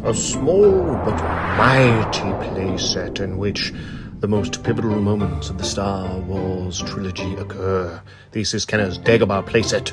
A small but mighty playset in which the most pivotal moments of the Star Wars trilogy occur. This is Kenner's Dagobah playset.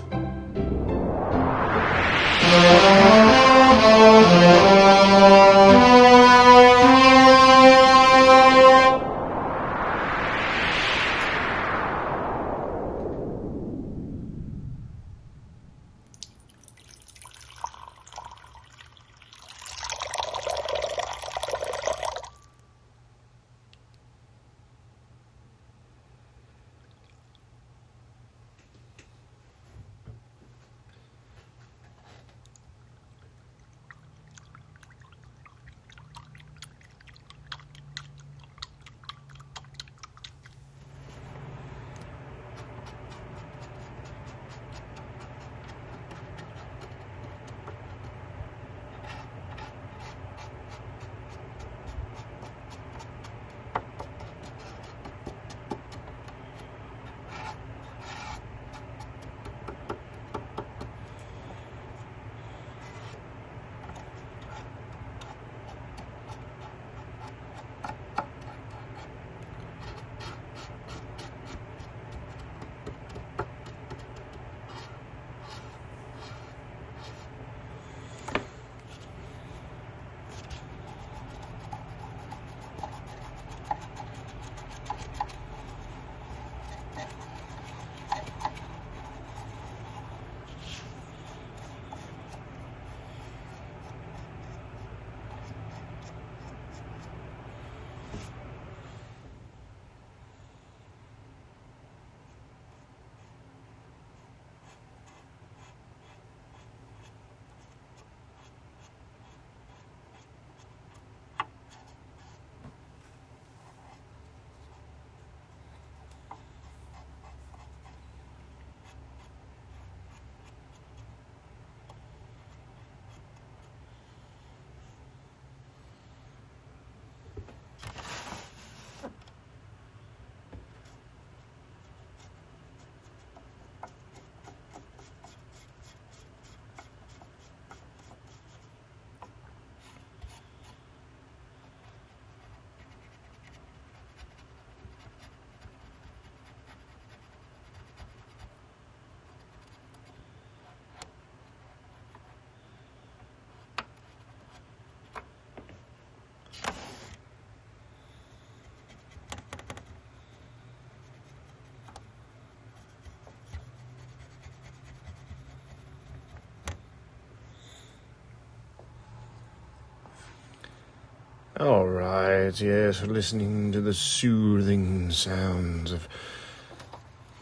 All right, yes, listening to the soothing sounds of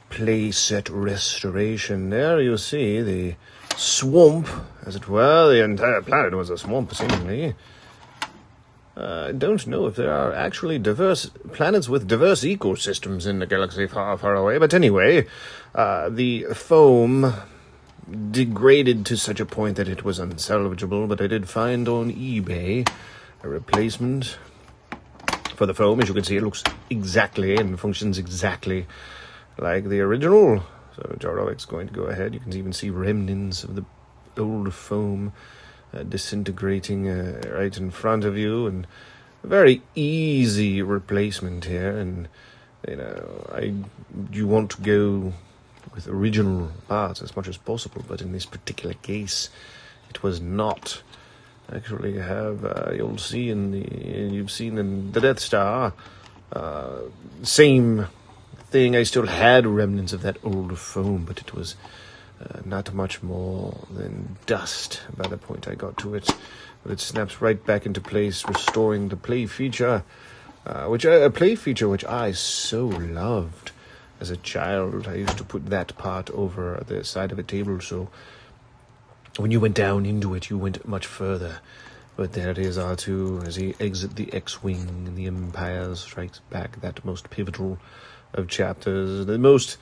playset restoration. There you see the swamp, as it were. The entire planet was a swamp, seemingly. I don't know if there are actually diverse planets with diverse ecosystems in the galaxy far, far away. But anyway, the foam degraded to such a point that it was unsalvageable. But I did find on eBay a replacement for the foam. As you can see, it looks exactly and functions exactly like the original. So Jarovic's going to go ahead. You can even see remnants of the old foam disintegrating right in front of you, and a very easy replacement here. And you want to go with original parts as much as possible, but in this particular case, it was not. Actually have you'll see you've seen in the Death Star, same thing. I still had remnants of that old foam, but it was not much more than dust by the point I got to it. But it snaps right back into place, restoring the play feature, which I so loved as a child. I used to put that part over the side of a table, so when you went down into it, you went much further. But there it is, R2, as he exits the X-Wing, and the Empire Strikes Back, that most pivotal of chapters. The most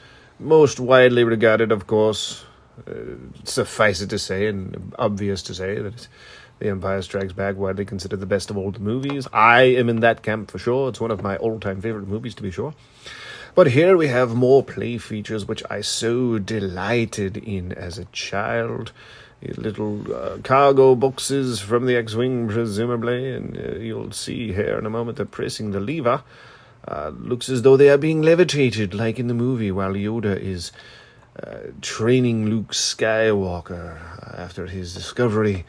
widely regarded, of course, suffice it to say, and obvious to say, that The Empire Strikes Back, widely considered the best of all the movies. I am in that camp for sure. It's one of my all-time favorite movies, to be sure. But here we have more play features, which I so delighted in as a child. little cargo boxes from the X-Wing, presumably, and you'll see here in a moment that pressing the lever looks as though they are being levitated, like in the movie, while Yoda is training Luke Skywalker after his discovery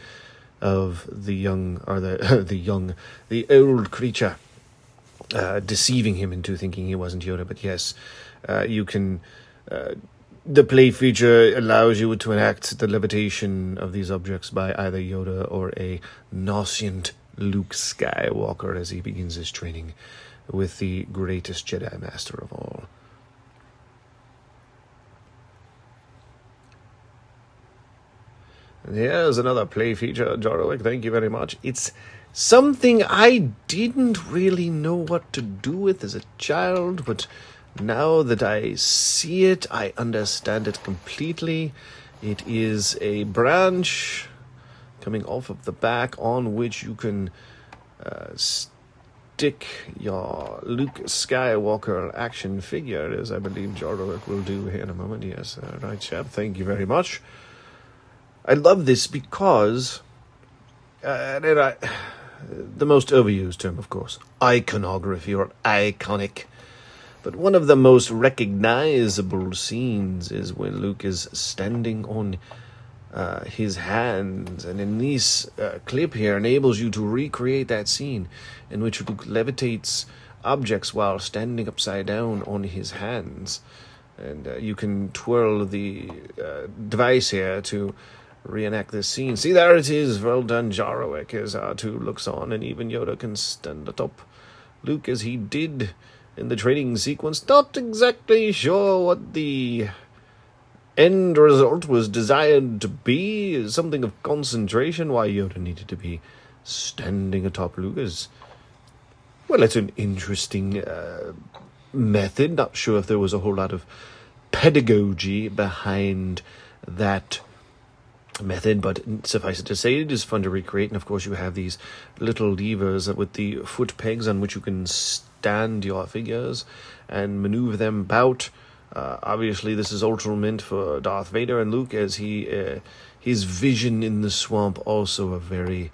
of the old creature, deceiving him into thinking he wasn't Yoda. But yes, you can. The play feature allows you to enact the levitation of these objects by either Yoda or a nascent Luke Skywalker as he begins his training with the greatest Jedi Master of all. And here's another play feature, Jorwick. Thank you very much. It's something I didn't really know what to do with as a child, but now that I see it, I understand it completely. It is a branch coming off of the back on which you can stick your Luke Skywalker action figure, as I believe Jorwick will do here in a moment. Yes, right, chap. Thank you very much. I love this because, the most overused term, of course, iconography or iconic. But one of the most recognizable scenes is when Luke is standing on his hands. And in this clip here enables you to recreate that scene in which Luke levitates objects while standing upside down on his hands. And you can twirl the device here to reenact this scene. See, there it is. Well done, Jorwick, as R2 looks on, and even Yoda can stand atop Luke as he did in the training sequence. Not exactly sure what the end result was desired to be. Something of concentration. Why Yoda needed to be standing atop Luke is, well, it's an interesting method. Not sure if there was a whole lot of pedagogy behind that method, but suffice it to say, it is fun to recreate. And of course you have these little levers with the foot pegs on which you can stand your figures and maneuver them about. Obviously this is also meant for Darth Vader and Luke, as his vision in the swamp, also a very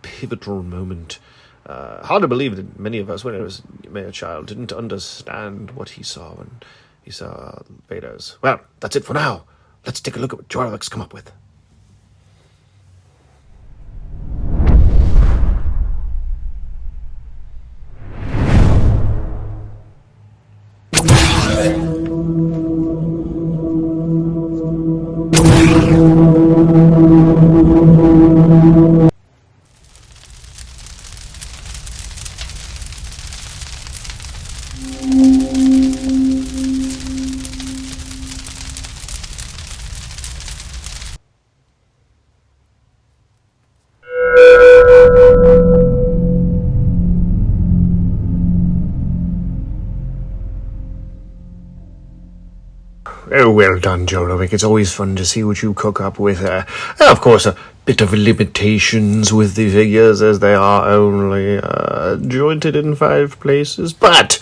pivotal moment. Hard to believe that many of us, when I was a child, didn't understand what he saw when he saw Vader's. Well, that's it for now. Let's take a look at what Jorwick's come up with. Oh, well done, Jorwick. It's always fun to see what you cook up with. Of course, a bit of limitations with the figures, as they are only jointed in 5 places, but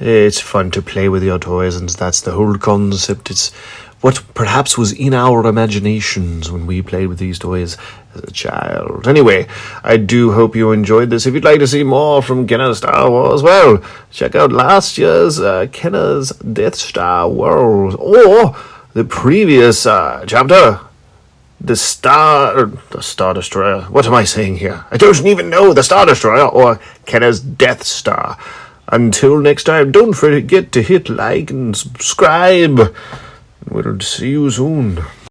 it's fun to play with your toys, and that's the whole concept. It's what perhaps was in our imaginations when we played with these toys as a child. Anyway, I do hope you enjoyed this. If you'd like to see more from Kenner's Star Wars, well, check out last year's Kenner's Death Star World, or the previous chapter, the Star Destroyer. What am I saying here? I don't even know. The Star Destroyer, or Kenner's Death Star. Until next time, don't forget to hit like and subscribe. We'll see you soon.